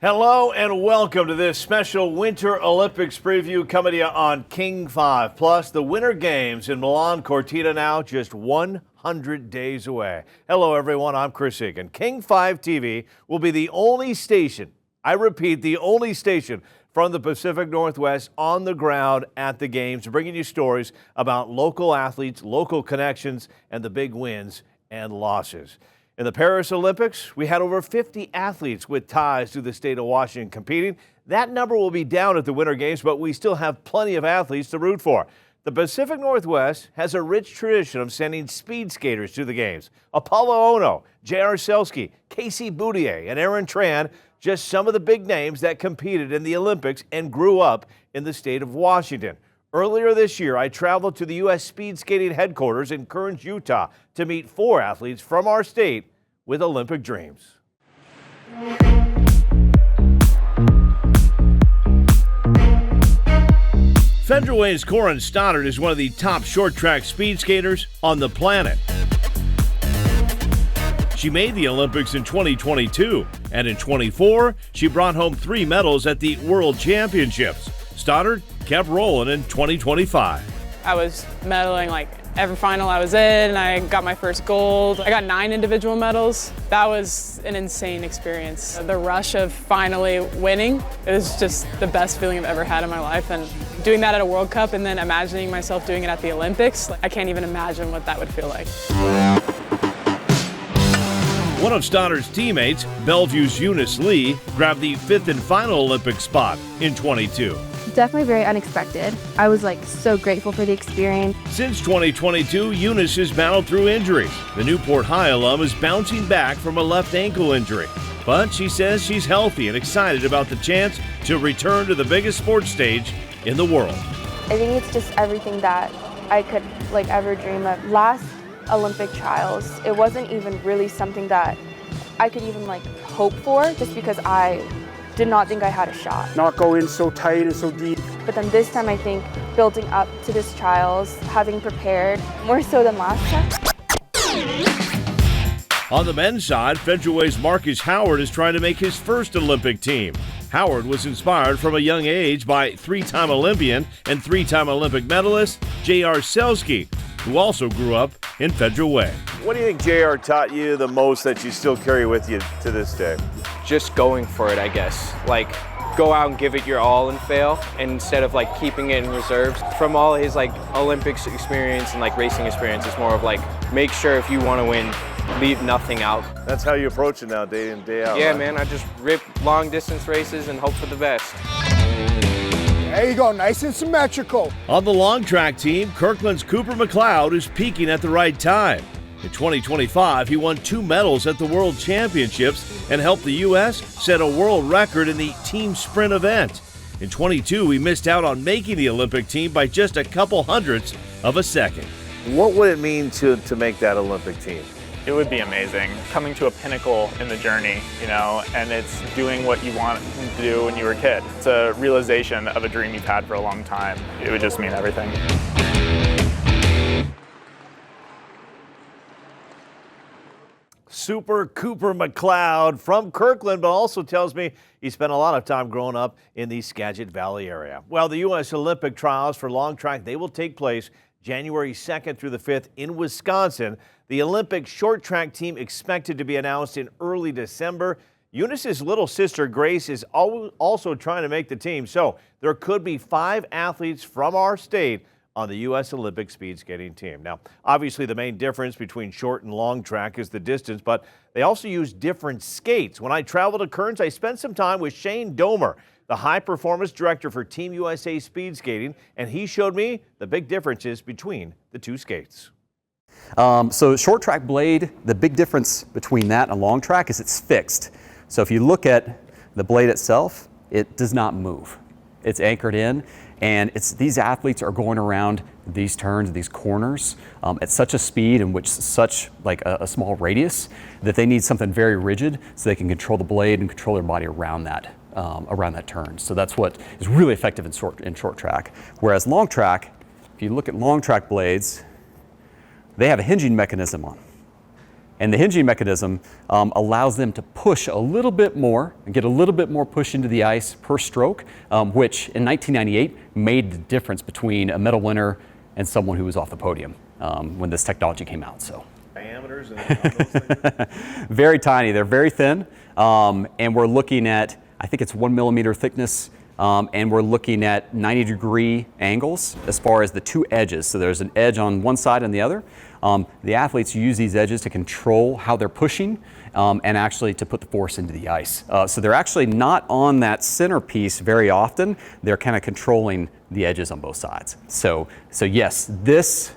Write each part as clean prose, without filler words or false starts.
Hello and welcome to this special Winter Olympics preview coming to you on King 5. Plus, the Winter Games in Milan Cortina now just 100 days away. Hello, everyone. I'm Chris Egan. King 5 TV will be the only station, I repeat, the only station from the Pacific Northwest on the ground at the Games, bringing you stories about local athletes, local connections, and the big wins and losses. In the Paris Olympics, we had over 50 athletes with ties to the state of Washington competing. That number will be down at the Winter Games, but we still have plenty of athletes to root for. The Pacific Northwest has a rich tradition of sending speed skaters to the Games. Apollo Ono, J.R. Selski, Casey Boudier, and Aaron Tran, just some of the big names that competed in the Olympics and grew up in the state of Washington. Earlier this year, I traveled to the U.S. Speed Skating headquarters in Kearns, Utah, to meet 4 athletes from our state with Olympic dreams. Federway's Corin Stoddard is one of the top short track speed skaters on the planet. She made the Olympics in 2022, and in 24, she brought home 3 medals at the World Championships. Stoddard kept rolling in 2025. I was medaling like every final I was in. I got my first gold. I got 9 individual medals. That was an insane experience. The rush of finally winning, it was just the best feeling I've ever had in my life. And doing that at a World Cup and then imagining myself doing it at the Olympics, I can't even imagine what that would feel like. One of Stoddard's teammates, Bellevue's Eunice Lee, grabbed the 5th and final Olympic spot in 22. Definitely very unexpected. I was so grateful for the experience. Since 2022, Eunice has battled through injuries. The Newport High alum is bouncing back from a left ankle injury. But she says she's healthy and excited about the chance to return to the biggest sports stage in the world. I think it's just everything that I could ever dream of. Last Olympic trials, it wasn't even really something that I could even hope for, just because I did not think I had a shot. Not go in so tight and so deep. But then this time I think building up to this trials, having prepared more so than last time. On the men's side, Federway's Marcus Howard is trying to make his first Olympic team. Howard was inspired from a young age by 3-time Olympian and 3-time Olympic medalist J.R. Selski, who also grew up in Federway. What do you think J.R. taught you the most that you still carry with you to this day? Just going for it, I guess. Go out and give it your all and fail, instead of keeping it in reserves. From all his Olympics experience and racing experience, it's more of make sure if you want to win, leave nothing out. That's how you approach it now, day in, day out. Yeah, right? man, I just rip long distance races and hope for the best. There you go, nice and symmetrical. On the long track team, Kirkland's Cooper McLeod is peaking at the right time. In 2025, he won 2 medals at the World Championships and helped the U.S. set a world record in the team sprint event. In 22, he missed out on making the Olympic team by just a couple hundredths of a second. What would it mean to make that Olympic team? It would be amazing. Coming to a pinnacle in the journey, and it's doing what you want to do when you were a kid. It's a realization of a dream you've had for a long time. It would just mean everything. Super Cooper McLeod from Kirkland, but also tells me he spent a lot of time growing up in the Skagit Valley area. Well, the U.S. Olympic trials for long track, they will take place January 2nd through the 5th in Wisconsin. The Olympic short track team expected to be announced in early December. Eunice's little sister, Grace, is also trying to make the team. So there could be 5 athletes from our state on the U.S. Olympic speed skating team. Now, obviously the main difference between short and long track is the distance, but they also use different skates. When I traveled to Kearns, I spent some time with Shane Domer, the high performance director for Team USA Speed Skating, and he showed me the big differences between the 2 skates. So short track blade, the big difference between that and long track is it's fixed. So if you look at the blade itself, it does not move. It's anchored in, and these athletes are going around these turns, these corners at such a speed in which such a small radius that they need something very rigid so they can control the blade and control their body around that turn. So that's what is really effective in short track. Whereas long track, if you look at long track blades, they have a hinging mechanism on. And the hinging mechanism allows them to push a little bit more and get a little bit more push into the ice per stroke, which in 1998 made the difference between a medal winner and someone who was off the podium when this technology came out. So diameters and very tiny. They're very thin, and we're looking at, I think it's 1 millimeter thickness, and we're looking at 90-degree angles as far as the two edges. So there's an edge on one side and the other. The athletes use these edges to control how they're pushing and actually to put the force into the ice. So they're actually not on that centerpiece very often. They're kind of controlling the edges on both sides. So yes, this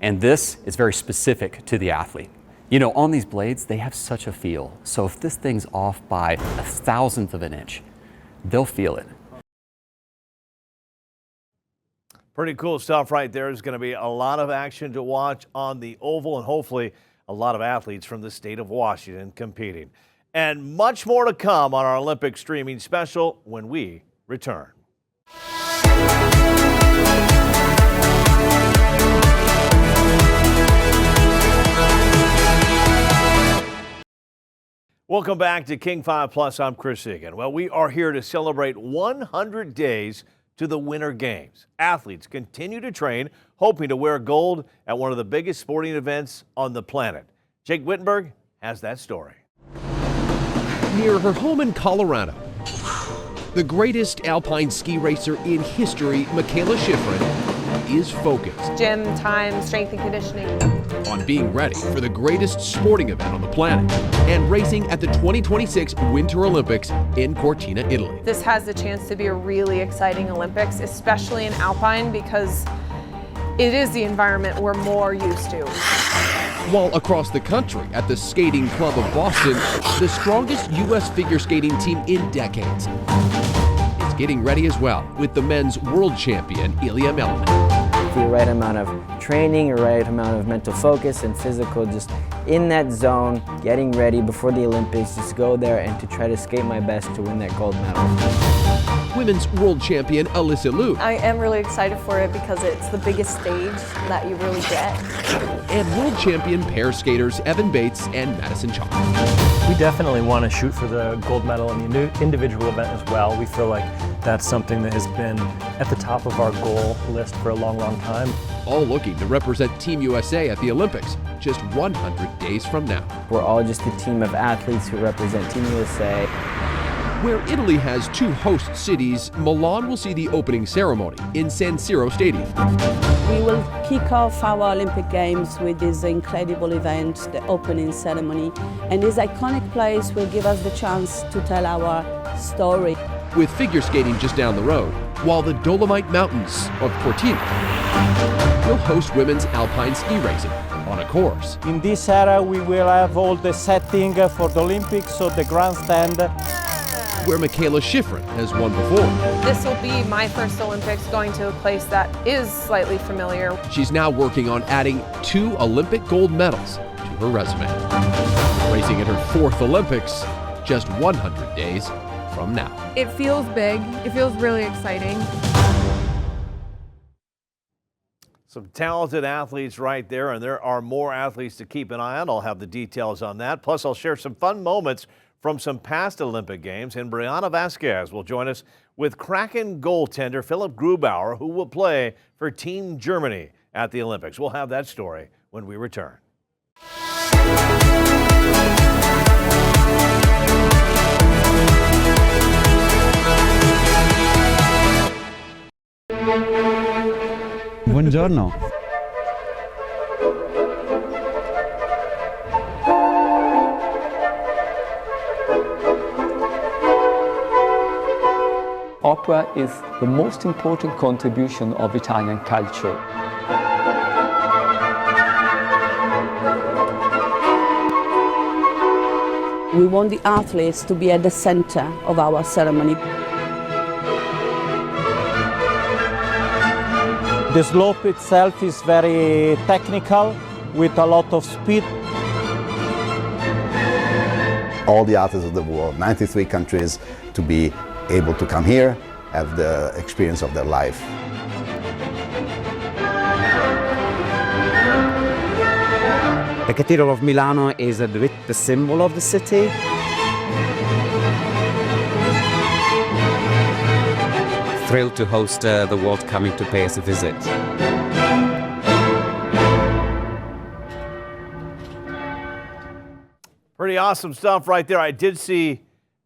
and this is very specific to the athlete. You know, on these blades, they have such a feel. So if this thing's off by 1/1000th of an inch, they'll feel it. Pretty cool stuff right there. There's going to be a lot of action to watch on the oval, and hopefully a lot of athletes from the state of Washington competing. And much more to come on our Olympic streaming special when we return. Welcome back to King 5 Plus. I'm Chris Egan. Well, we are here to celebrate 100 days to the Winter Games. Athletes continue to train, hoping to wear gold at one of the biggest sporting events on the planet. Jake Wittenberg has that story. Near her home in Colorado, the greatest alpine ski racer in history, Michaela Schifrin, is focused. Gym time, strength and conditioning. On being ready for the greatest sporting event on the planet and racing at the 2026 Winter Olympics in Cortina, Italy. This has the chance to be a really exciting Olympics, especially in alpine, because it is the environment we're more used to. While across the country at the Skating Club of Boston, the strongest U.S. figure skating team in decades is getting ready as well with the men's world champion, Ilya Melman. The right amount of training, the right amount of mental focus and physical, just in that zone, getting ready before the Olympics, just go there and to try to skate my best to win that gold medal. Women's world champion Alyssa Liu. I am really excited for it because it's the biggest stage that you really get. And world champion pair skaters Evan Bates and Madison Chalk. We definitely want to shoot for the gold medal in the individual event as well. We feel like that's something that has been at the top of our goal list for a long, long time. All looking to represent Team USA at the Olympics just 100 days from now. We're all just a team of athletes who represent Team USA. Where Italy has two host cities, Milan will see the opening ceremony in San Siro Stadium. We will kick off our Olympic Games with this incredible event, the opening ceremony. And this iconic place will give us the chance to tell our story. With figure skating just down the road, while the Dolomite Mountains of Cortina will host women's alpine ski racing on a course. In this area we will have all the setting for the Olympics, so the grandstand. Where Michaela Schifrin has won before. This will be my first Olympics, going to a place that is slightly familiar. She's now working on adding 2 Olympic gold medals to her resume. Racing at her 4th Olympics, just 100 days from now. It feels big. It feels really exciting. Some talented athletes right there, and there are more athletes to keep an eye on. I'll have the details on that. Plus, I'll share some fun moments from some past Olympic Games, and Brianna Vasquez will join us with Kraken goaltender Philipp Grubauer, who will play for Team Germany at the Olympics. We'll have that story when we return. Buongiorno. Opera is the most important contribution of Italian culture. We want the athletes to be at the center of our ceremony. The slope itself is very technical with a lot of speed. All the athletes of the world, 93 countries, to be able to come here, have the experience of their life. The Cathedral of Milano is a bit the symbol of the city. Thrilled to host the world coming to pay us a visit. Pretty awesome stuff right there. I did see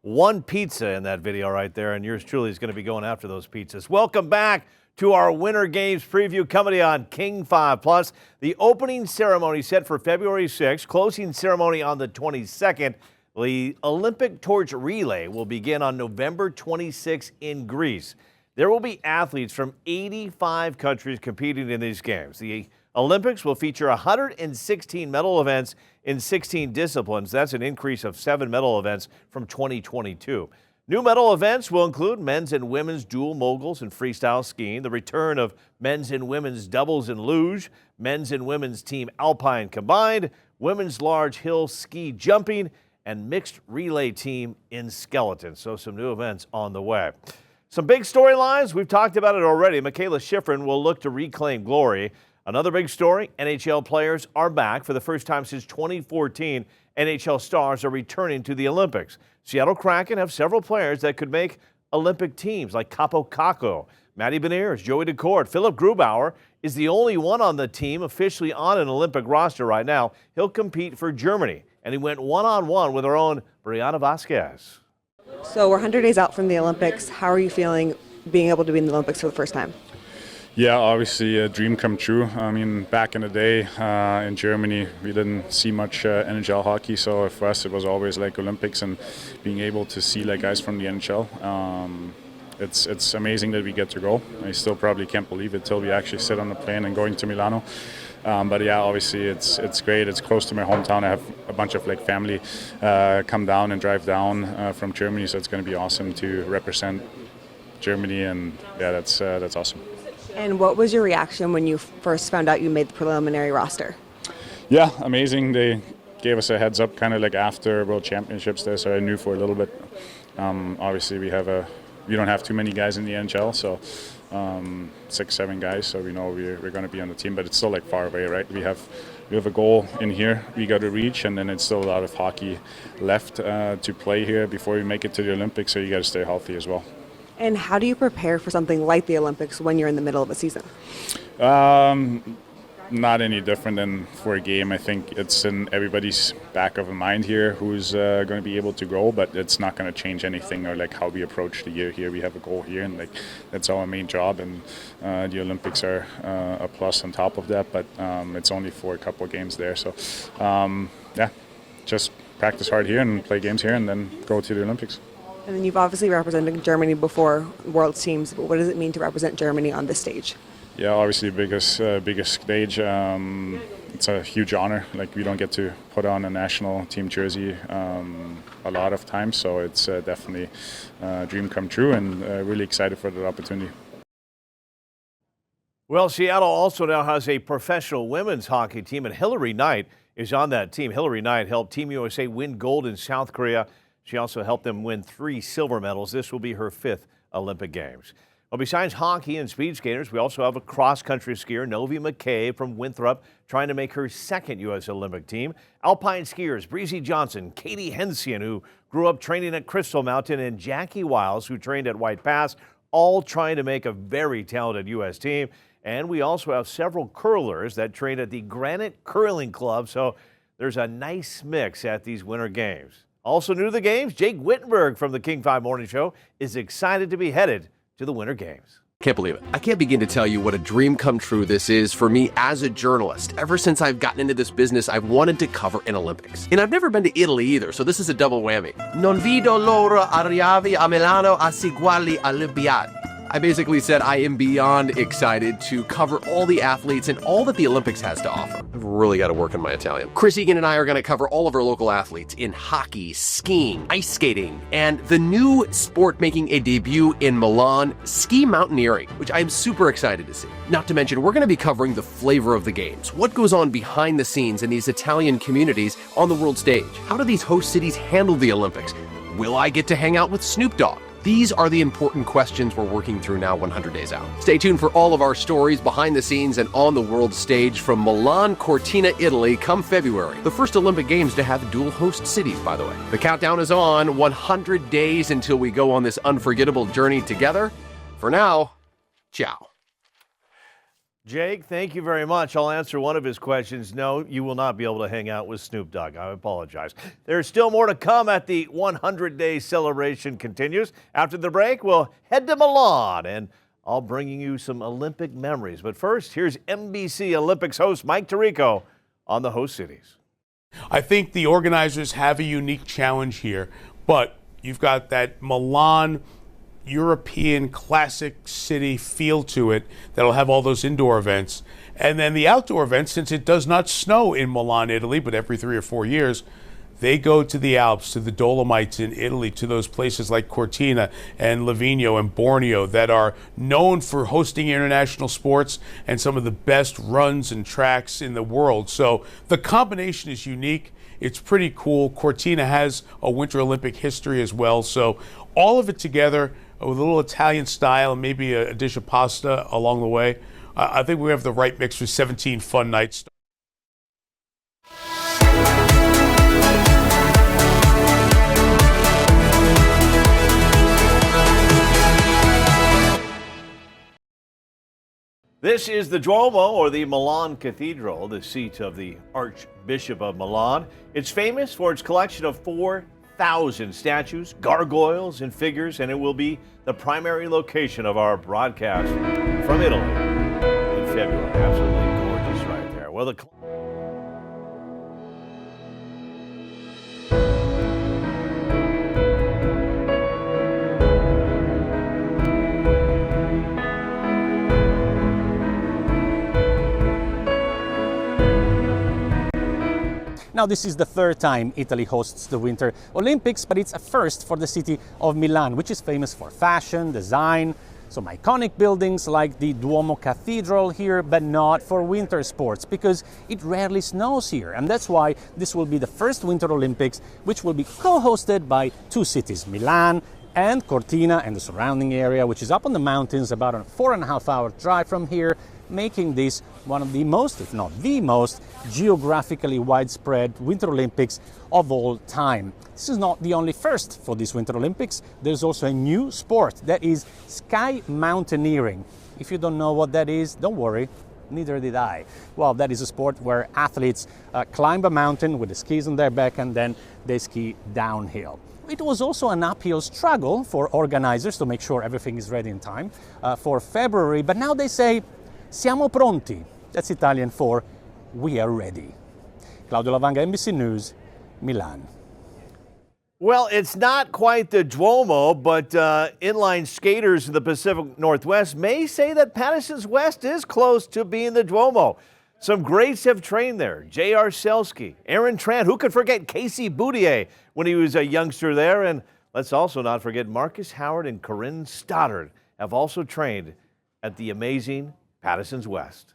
one pizza in that video right there, and yours truly is going to be going after those pizzas. Welcome back to our Winter Games preview coming on King 5 Plus. The opening ceremony set for February 6th, closing ceremony on the 22nd. The Olympic torch relay will begin on November 26th in Greece. There will be athletes from 85 countries competing in these games. The Olympics will feature 116 medal events in 16 disciplines. That's an increase of 7 medal events from 2022. New medal events will include men's and women's dual moguls and freestyle skiing, the return of men's and women's doubles in luge, men's and women's team alpine combined, women's large hill ski jumping, and mixed relay team in skeleton. So some new events on the way. Some big storylines. We've talked about it already. Michaela Schifrin will look to reclaim glory. Another big story, NHL players are back. For the first time since 2014, NHL stars are returning to the Olympics. Seattle Kraken have several players that could make Olympic teams, like Capo Caco, Matty Beniers, Joey Decourt. Philip Grubauer is the only one on the team officially on an Olympic roster right now. He'll compete for Germany, and he went one-on-one with our own Brianna Vasquez. So we're 100 days out from the Olympics. How are you feeling being able to be in the Olympics for the first time? Yeah, obviously a dream come true. I mean, back in the day in Germany, we didn't see much NHL hockey, so for us it was always like Olympics and being able to see like guys from the NHL. It's amazing that we get to go. I still probably can't believe it till we actually sit on the plane and going to Milano. But yeah, obviously it's great. It's close to my hometown. I have a bunch of like family come down and drive down from Germany, so it's going to be awesome to represent Germany, and yeah, that's awesome. And what was your reaction when you first found out you made the preliminary roster? Yeah, amazing. They gave us a heads up kind of like after World Championships there, so I knew for a little bit. Obviously we don't have too many guys in the NHL, so 6-7 guys, so we know we're going to be on the team, but it's still like far away, right? We have a goal in here we got to reach, and then it's still a lot of hockey left to play here before we make it to the Olympics, so you got to stay healthy as well. And how do you prepare for something like the Olympics when you're in the middle of a season? Not any different than for a game. I think it's in everybody's back of a mind here who's going to be able to go, but it's not going to change anything or like how we approach the year here. We have a goal here, and like that's our main job, and the Olympics are a plus on top of that, but it's only for a couple of games there. So yeah, just practice hard here and play games here and then go to the Olympics. And then you've obviously represented Germany before world teams, but what does it mean to represent Germany on this stage? Yeah, obviously biggest stage. It's a huge honor. Like, we don't get to put on a national team jersey a lot of times, so it's definitely a dream come true, and really excited for that opportunity. Well, Seattle also now has a professional women's hockey team, and Hillary Knight is on that team. Hillary Knight helped Team USA win gold in South Korea. She also helped them win 3 silver medals. This will be her 5th Olympic Games. Well, besides hockey and speed skaters, we also have a cross-country skier, Novi McCabe from Winthrop, trying to make her 2nd U.S. Olympic team. Alpine skiers, Breezy Johnson, Katie Hensian, who grew up training at Crystal Mountain, and Jackie Wiles, who trained at White Pass, all trying to make a very talented U.S. team. And we also have several curlers that train at the Granite Curling Club, so there's a nice mix at these Winter Games. Also new to the games, Jake Wittenberg from the King 5 Morning Show is excited to be headed to the Winter Games. Can't believe it. I can't begin to tell you what a dream come true this is for me as a journalist. Ever since I've gotten into this business, I've wanted to cover an Olympics. And I've never been to Italy either, so this is a double whammy. Non vedo l'ora arrivavi a Milano a seguirli all'Olimpiadi. I basically said I am beyond excited to cover all the athletes and all that the Olympics has to offer. I've really got to work on my Italian. Chris Egan and I are going to cover all of our local athletes in hockey, skiing, ice skating, and the new sport making a debut in Milan, ski mountaineering, which I'm super excited to see. Not to mention, we're going to be covering the flavor of the games. What goes on behind the scenes in these Italian communities on the world stage? How do these host cities handle the Olympics? Will I get to hang out with Snoop Dogg? These are the important questions we're working through now 100 days out. Stay tuned for all of our stories behind the scenes and on the world stage from Milan Cortina, Italy come February. The first Olympic Games to have dual host cities, by the way. The countdown is on, 100 days until we go on this unforgettable journey together. For now, ciao. Jake, thank you very much. I'll answer one of his questions. No, you will not be able to hang out with Snoop Dogg. I apologize. There's still more to come at the 100-day celebration continues. After the break, we'll head to Milan, and I'll bring you some Olympic memories. But first, here's NBC Olympics host Mike Tirico on the host cities. I think the organizers have a unique challenge here, but you've got that Milan European classic city feel to it that'll have all those indoor events. And then the outdoor events, since it does not snow in Milan, Italy, but every 3 or 4 years, they go to the Alps, to the Dolomites in Italy, to those places like Cortina and Livigno and Borneo that are known for hosting international sports and some of the best runs and tracks in the world. So the combination is unique. It's pretty cool. Cortina has a Winter Olympic history as well. So all of it together with a little Italian style and maybe a dish of pasta along the way. I think we have the right mix for 17 fun nights. This is the Duomo, or the Milan Cathedral, the seat of the Archbishop of Milan. It's famous for its collection of 4,000 statues, gargoyles, and figures, and it will be the primary location of our broadcast from Italy in February. Absolutely gorgeous right there. Well, Now, this is the third time Italy hosts the Winter Olympics, but it's a first for the city of Milan, which is famous for fashion, design, some iconic buildings like the Duomo Cathedral here, but not for winter sports because it rarely snows here. And that's why this will be the first Winter Olympics, which will be co-hosted by two cities, Milan and Cortina and the surrounding area, which is up on the mountains, about a 4.5-hour drive from here, making this one of the most, if not the most, geographically widespread Winter Olympics of all time. This is not the only first for these Winter Olympics. There's also a new sport, that is sky mountaineering. If you don't know what that is, don't worry, neither did I. Well, that is a sport where athletes climb a mountain with the skis on their back and then they ski downhill. It was also an uphill struggle for organizers to make sure everything is ready in time for February, but now they say, siamo pronti. That's Italian for we are ready. Claudio Lavanga, NBC News, Milan. well, it's not quite the Duomo, but inline skaters in the Pacific Northwest may say that Paterson's West is close to being the Duomo. Some greats have trained there. J.R. Selski, Aaron Tran, who could forget Casey Boudier when he was a youngster there? And let's also not forget Marcus Howard and Corinne Stoddard have also trained at the amazing Paterson's West.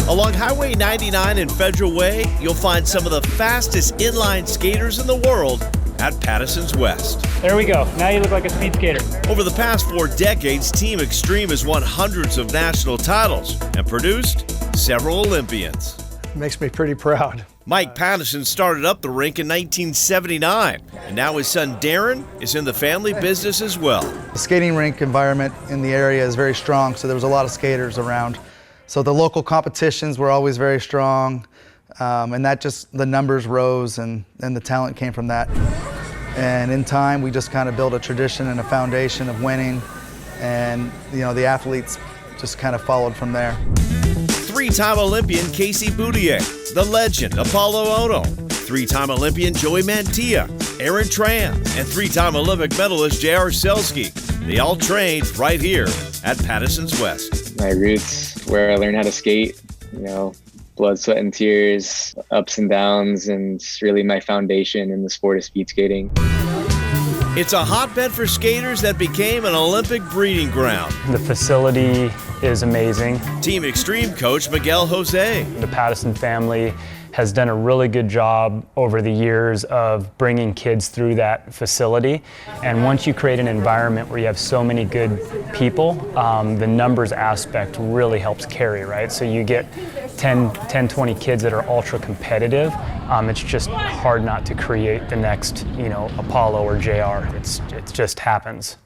Along Highway 99 and Federal Way, you'll find some of the fastest inline skaters in the world at Paterson's West. There we go. Now you look like a speed skater. Over the past 4 decades, Team Extreme has won hundreds of national titles and produced several Olympians. Makes me pretty proud. Mike Patterson started up the rink in 1979, and now his son Darren is in the family business as well. The skating rink environment in the area is very strong, so there was a lot of skaters around. So the local competitions were always very strong, and that just, the numbers rose and the talent came from that. And in time, we just kind of built a tradition and a foundation of winning, and the athletes just kind of followed from there. 3-time Olympian Casey Boudier, the legend Apollo Ono, 3-time Olympian Joey Mantilla, Aaron Tran, and 3-time Olympic medalist J.R. Selski. They all trained right here at Paterson's West. My roots, where I learned how to skate, blood, sweat, and tears, ups and downs, and it's really my foundation in the sport of speed skating. It's a hotbed for skaters that became an Olympic breeding ground. The facility is amazing. Team Extreme coach Miguel Jose. The Patterson family has done a really good job over the years of bringing kids through that facility. And once you create an environment where you have so many good people, the numbers aspect really helps carry, right? So you get 10, 20 kids that are ultra competitive. It's just hard not to create the next, Apollo or JR. It just happens.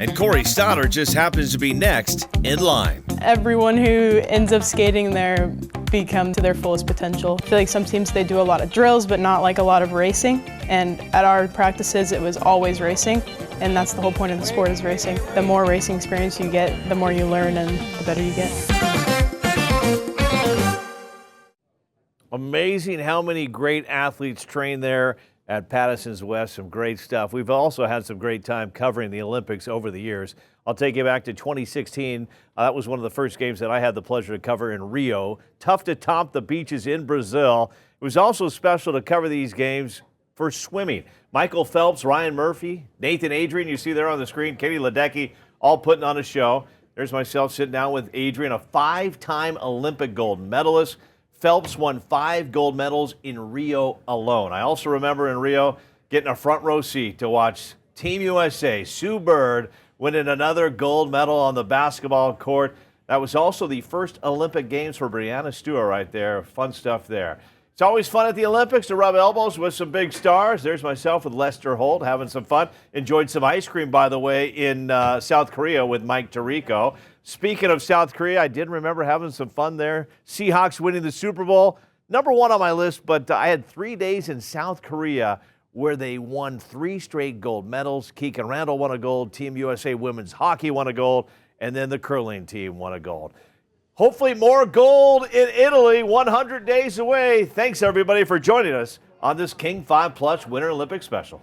And Corey Stoddard just happens to be next in line. Everyone who ends up skating there become to their fullest potential. I feel like some teams, they do a lot of drills, but not like a lot of racing. And at our practices, it was always racing. And that's the whole point of the sport, is racing. The more racing experience you get, the more you learn and the better you get. Amazing how many great athletes train there at Patterson's West. Some great stuff. We've also had some great time covering the Olympics over the years. I'll take you back to 2016. That was one of the first games that I had the pleasure to cover in Rio. Tough to top the beaches in Brazil. It was also special to cover these games for swimming. Michael Phelps, Ryan Murphy, Nathan Adrian, you see there on the screen, Katie Ledecky, all putting on a show. There's myself sitting down with Adrian, a 5-time Olympic gold medalist. Phelps won 5 gold medals in Rio alone. I also remember in Rio getting a front row seat to watch Team USA, Sue Bird, winning another gold medal on the basketball court. That was also the first Olympic Games for Brianna Stewart right there. Fun stuff there. It's always fun at the Olympics to rub elbows with some big stars. There's myself with Lester Holt having some fun. Enjoyed some ice cream, by the way, in South Korea with Mike Tirico. Speaking of South Korea, I did remember having some fun there. Seahawks winning the Super Bowl. Number 1 on my list, but I had 3 days in South Korea where they won 3 straight gold medals. Keegan Randall won a gold. Team USA Women's Hockey won a gold. And then the curling team won a gold. Hopefully more gold in Italy, 100 days away. Thanks, everybody, for joining us on this King 5 Plus Winter Olympic Special.